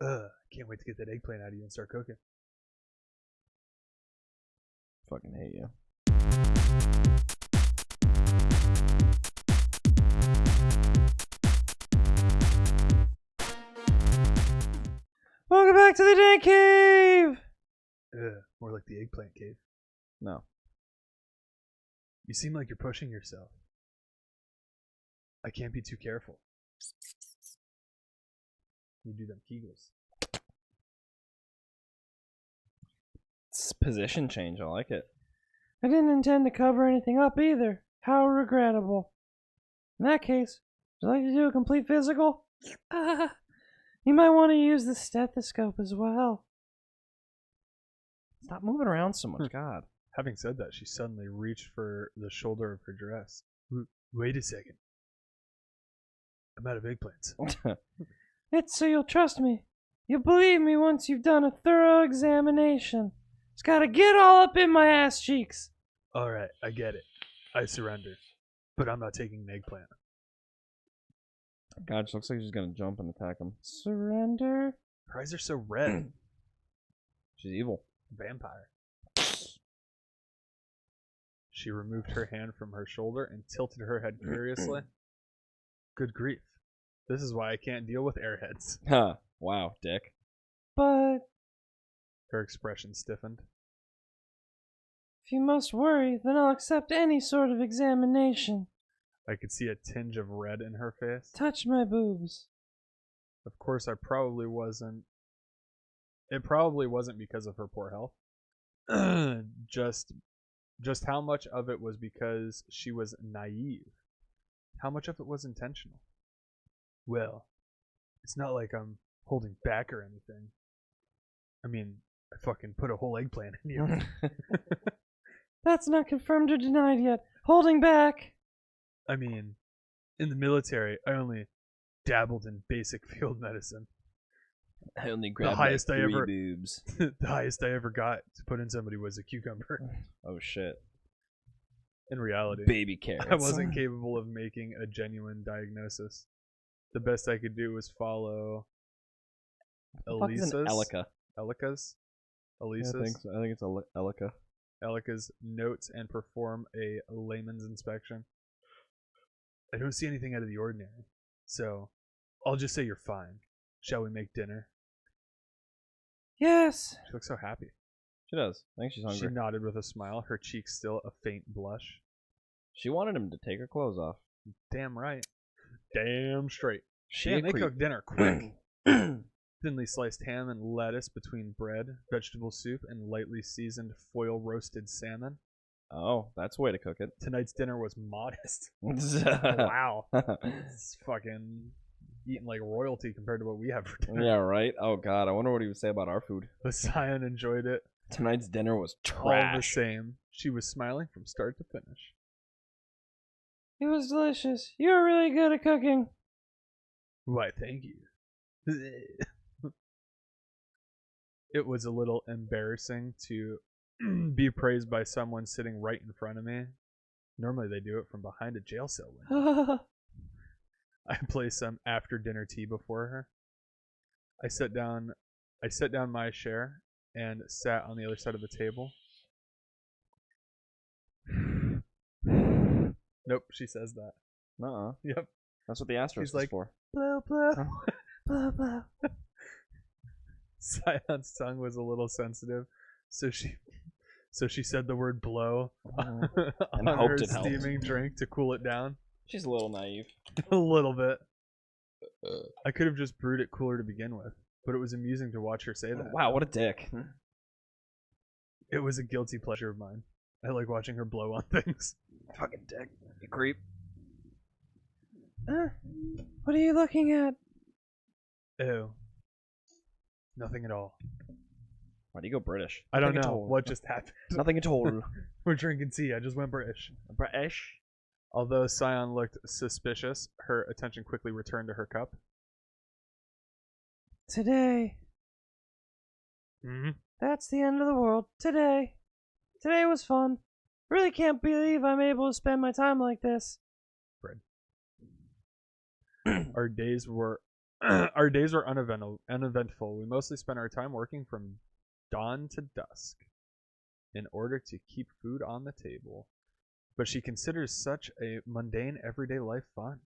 Can't wait to get that eggplant out of you and start cooking. Fucking hate you. Welcome back to the dank cave! More like the eggplant cave. No. You seem like you're pushing yourself. I can't be too careful. You do them Kegels. It's position change, I like it. I didn't intend to cover anything up either. How regrettable. In that case, would you like to do a complete physical? You might want to use the stethoscope as well. Stop moving around so much, God. Having said that, she suddenly reached for the shoulder of her dress. Wait a second. I'm out of eggplants. It's so you'll trust me. You'll believe me once you've done a thorough examination. It's gotta get all up in my ass cheeks. Alright, I get it. I surrender. But I'm not taking an eggplant. God, she looks like she's gonna jump and attack him. Surrender? Her eyes are so red. She's evil. Vampire. She removed her hand from her shoulder and tilted her head curiously. Good grief. This is why I can't deal with airheads. Huh. Wow, dick. But Her expression stiffened. if you must worry, then I'll accept any sort of examination. I could see a tinge of red in her face. Touch my boobs. Of course, I probably wasn't. It probably wasn't because of her poor health. Just how much of it was because she was naive? How much of it was intentional? Well, it's not like I'm holding back or anything. I mean, I fucking put a whole eggplant in you. That's not confirmed or denied yet. Holding back. I mean, in the military, I only dabbled in basic field medicine. I only grabbed highest like I 3 ever- boobs. The highest I ever got to put in somebody was a cucumber. Oh shit. In reality, Baby carrots. I wasn't capable of making a genuine diagnosis. The best I could do was follow Fuck is an Elisa's, Elica. Elisa's, I think it's Elica. Elica's notes and perform a layman's inspection. I don't see anything out of the ordinary, so I'll just say you're fine. Shall we make dinner? Yes. She looks so happy. She does. I think she's hungry. She nodded with a smile, her cheeks still a faint blush. She wanted him to take her clothes off. Damn right. Damn straight. She Damn, they agreed. cook dinner quick. Thinly sliced ham and lettuce between bread, vegetable soup, and lightly seasoned foil roasted salmon. Oh, that's a way to cook it. Tonight's dinner was modest. Wow. It's fucking eating like royalty compared to what we have for dinner. Yeah, right? Oh god, I wonder what he would say about our food. But Cyan enjoyed it Tonight's dinner was all the trash. same. She was smiling from start to finish. It was delicious. You were really good at cooking. Why, thank you. It was a little embarrassing to be praised by someone sitting right in front of me. Normally they do it from behind a jail cell window. I placed some after dinner tea before her. I set down my share and sat on the other side of the table. Nope, she says that. Nuh-uh. Yep. That's what the asterisk She's like, is for. Blow, blow. Blah, blah. Cyan's tongue was a little sensitive, so she said the word blow And on hoped her it helped. steaming drink to cool it down. She's a little naive. A little bit. I could have just brewed it cooler to begin with, but it was amusing to watch her say that. Wow, what a dick. It was a guilty pleasure of mine. I like watching her blow on things. Fucking dick. You creep. What are you looking at? Ew. Nothing at all. Why do you go British? I don't Nothing at know all. what just happened. Nothing at all. We're drinking tea. I just went British. British? Although Cyan looked suspicious, her attention quickly returned to her cup. Today. Mm-hmm. That's the end of the world. Today. Today was fun. Really can't believe I'm able to spend my time like this. Our days were Our days were uneventful. We mostly spent our time working from dawn to dusk in order to keep food on the table. But she considers such a mundane everyday life fun.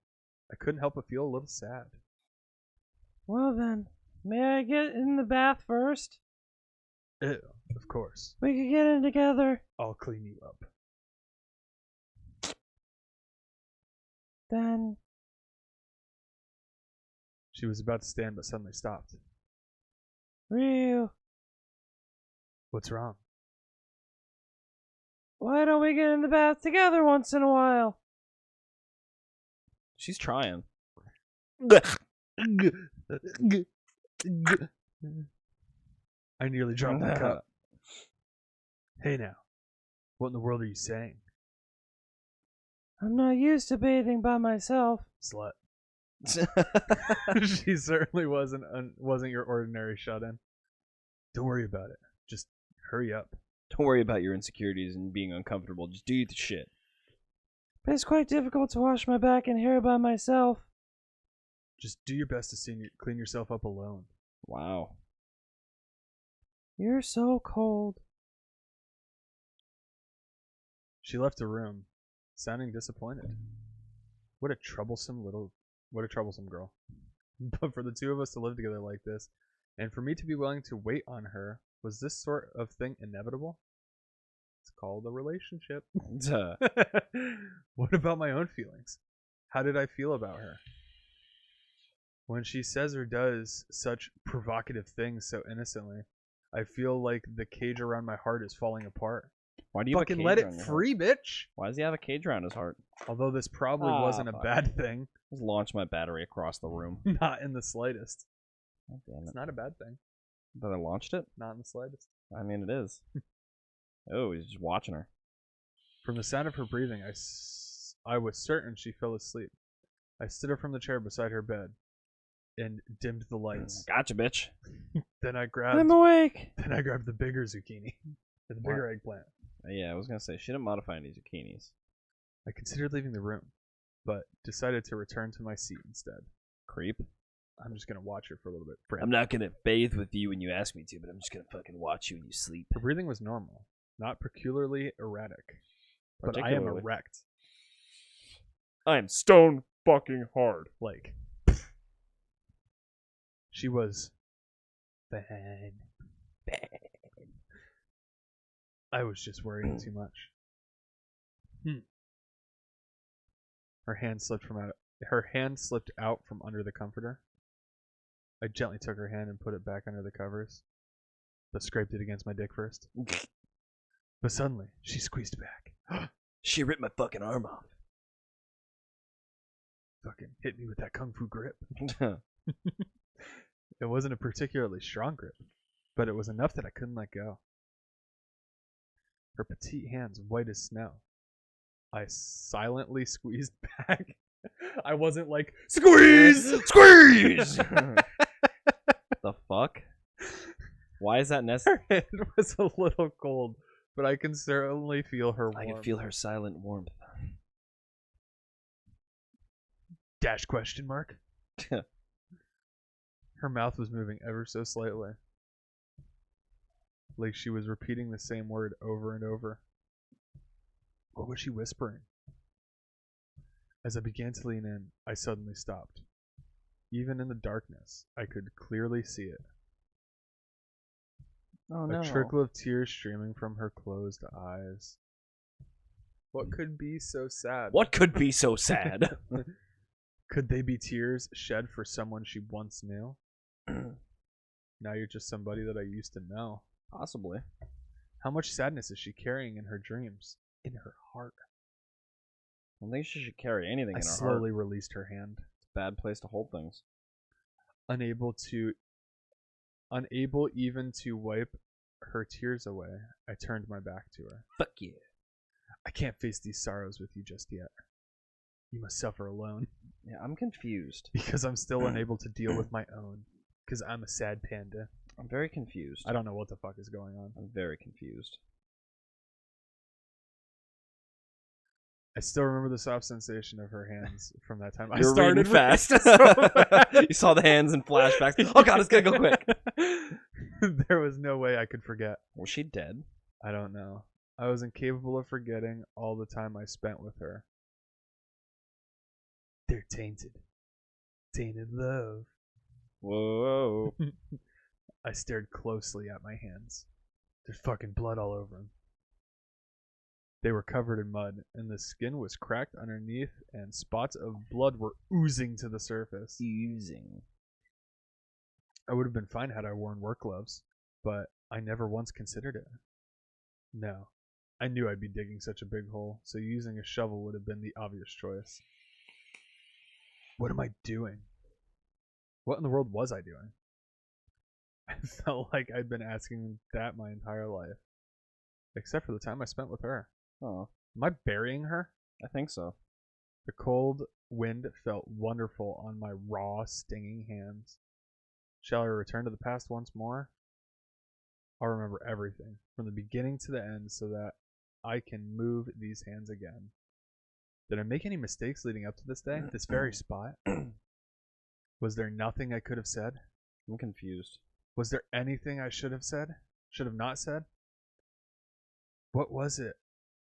I couldn't help but feel a little sad. Well then, may I get in the bath first? Ew, of course. We could get in together. I'll clean you up. Then, She was about to stand but suddenly stopped. Ryu, What's wrong? why don't we get in the bath together once in a while? She's trying. I nearly dropped the cup. Hey now, what in the world are you saying? I'm not used to bathing by myself. Slut. She certainly wasn't your ordinary shut-in. Don't worry about it. Just hurry up. Don't worry about your insecurities and being uncomfortable. Just do the shit. But it's quite difficult to wash my back and hair by myself. Just do your best to clean yourself up alone. Wow. You're so cold. She left the room, sounding disappointed. What a troublesome girl. But for the two of us to live together like this, and for me to be willing to wait on her, was this sort of thing inevitable? It's called a relationship. What about my own feelings? How did I feel about her? When she says or does such provocative things so innocently, I feel like the cage around my heart is falling apart. Why do you Fucking have a let cage it around your free, heart? bitch! Why does he have a cage around his heart? Although this probably wasn't a fuck. bad thing. Just launch my battery across the room. Not in the slightest. Oh, damn It's it. not a bad thing. That I launched it? Not in the slightest. I mean, it is. Oh, he's just watching her. From the sound of her breathing, I was certain she fell asleep. I stood up from the chair beside her bed and dimmed the lights. Gotcha, bitch. Then I I'm grabbed awake. the bigger zucchini. The bigger eggplant. Yeah, I was gonna say, she didn't modify any zucchinis. I considered leaving the room, but decided to return to my seat instead. Creep. I'm just gonna watch her for a little bit. Friend. I'm not gonna bathe with you when you ask me to, but I'm just gonna fucking watch you when you sleep. Her breathing was normal, not peculiarly erratic. But I am erect. I'm stone fucking hard. Like, she was bad. I was just worrying too much. Her hand slipped out from under the comforter. I gently took her hand and put it back under the covers, but scraped it against my dick first. But suddenly, she squeezed back. She ripped my fucking arm off. Fucking hit me with that kung fu grip. It wasn't a particularly strong grip, but it was enough that I couldn't let go. Her petite hands white as snow. I silently squeezed back. I wasn't like, squeeze! Squeeze! The fuck? Why is that necessary? Her hand was a little cold, but I can certainly feel her warmth. I can feel her silent warmth. Dash question mark? Her mouth was moving ever so slightly, like she was repeating the same word over and over. What was she whispering? As I began to lean in, I suddenly stopped. Even in the darkness, I could clearly see it. Oh A trickle of tears streaming from her closed eyes. What could be so sad? What could be so sad? Could they be tears shed for someone she once knew? Now you're just somebody that I used to know. Possibly. How much sadness is she carrying in her dreams? In her heart? I don't think she should carry anything I in her slowly heart. released her hand. It's a bad place to hold things. Unable even to wipe her tears away, I turned my back to her. Fuck yeah. I can't face these sorrows with you just yet. You must suffer alone. Yeah, I'm confused. Because I'm still unable to deal with my own. Because I'm a sad panda. I'm very confused. I don't know what the fuck is going on. I'm very confused. I still remember the soft sensation of her hands from that time. I You're started reading fast. reading so fast. You saw the hands in flashbacks. Oh god, it's gonna go quick. There was no way I could forget. Was she dead? I don't know. I was incapable of forgetting all the time I spent with her. They're tainted. Tainted love. Whoa. I stared closely at my hands. There's fucking blood all over them. They were covered in mud, and the skin was cracked underneath, and spots of blood were oozing to the surface. Oozing. I would have been fine had I worn work gloves, but I never once considered it. No. I knew I'd be digging such a big hole, so using a shovel would have been the obvious choice. What am I doing? What in the world was I doing? I felt like I'd been asking that my entire life. Except for the time I spent with her. Oh, Am I burying her? I think so. The cold wind felt wonderful on my raw, stinging hands. Shall I return to the past once more? I'll remember everything, from the beginning to the end, so that I can move these hands again. Did I make any mistakes leading up to this day? This very spot? Was there nothing I could have said? I'm confused. Was there anything I should have said? Should have not said? What was it?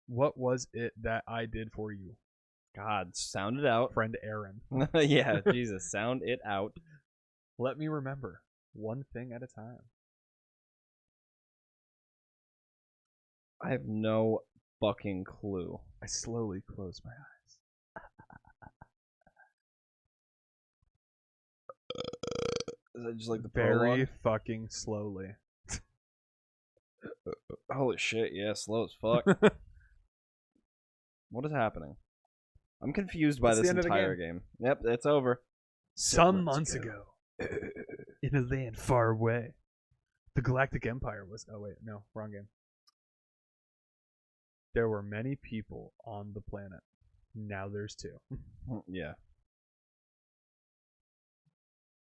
What was it that I did for you, God, sound it out. friend Aaron? Yeah, Jesus, sound it out. Let me remember, one thing at a time. I have no fucking clue. I slowly closed my eyes. Is that just like the Very prologue? fucking slowly. Holy shit, yeah, slow as fuck. What is happening? I'm confused by It's the this end of the entire game. Yep, it's over. Some months ago, in a land far away, the Galactic Empire was. Oh, wait, no, wrong game. There were many people on the planet. Now there's 2. Yeah.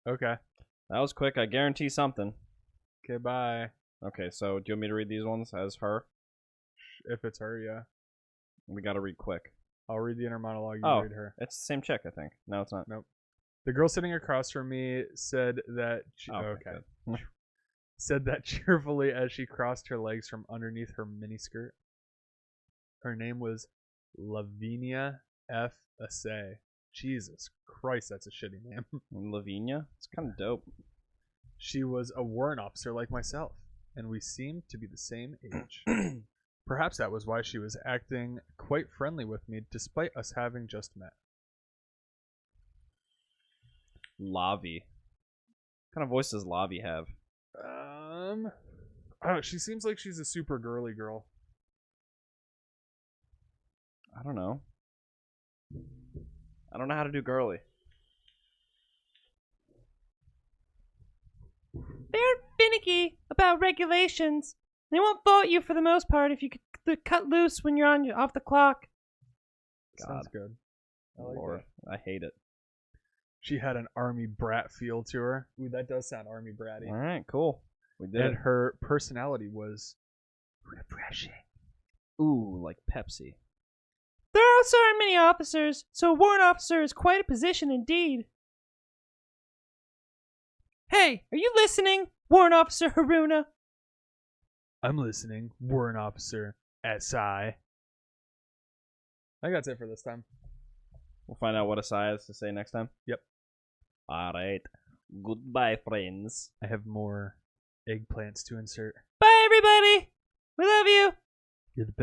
Okay. That was quick. I guarantee something. Okay, bye. Okay, so do you want me to read these ones as her? If it's her, yeah. We gotta read quick. I'll read the inner monologue. You Oh. read her. It's the same chick, I think. No, it's not. Nope. The girl sitting across from me said that. Okay, Said that cheerfully as she crossed her legs from underneath her miniskirt. Her name was Lavinia F. Assay. Jesus Christ, that's a shitty name. Lavinia? It's kind of dope. She was a warrant officer like myself, and we seemed to be the same age. Perhaps that was why she was acting quite friendly with me despite us having just met. Lavi. What kind of voice does Lavi have? Oh, she seems like she's a super girly girl. I don't know. I don't know how to do girly. They're finicky about regulations. They won't fault you for the most part if you could cut loose when you're off the clock. Sounds good. I like Lord, that. I hate it. She had an army brat feel to her. Ooh, that does sound army bratty. All right, cool. We did And it. her personality was refreshing. Ooh, like Pepsi. There also aren't many officers, so a warrant officer is quite a position indeed. Hey, are you listening, Warrant Officer Haruna? I'm listening, Warrant Officer SI. I think that's it for this time. We'll find out what Asai has to say next time. Yep. All right. Goodbye, friends. I have more eggplants to insert. Bye, everybody. We love you. You're the best.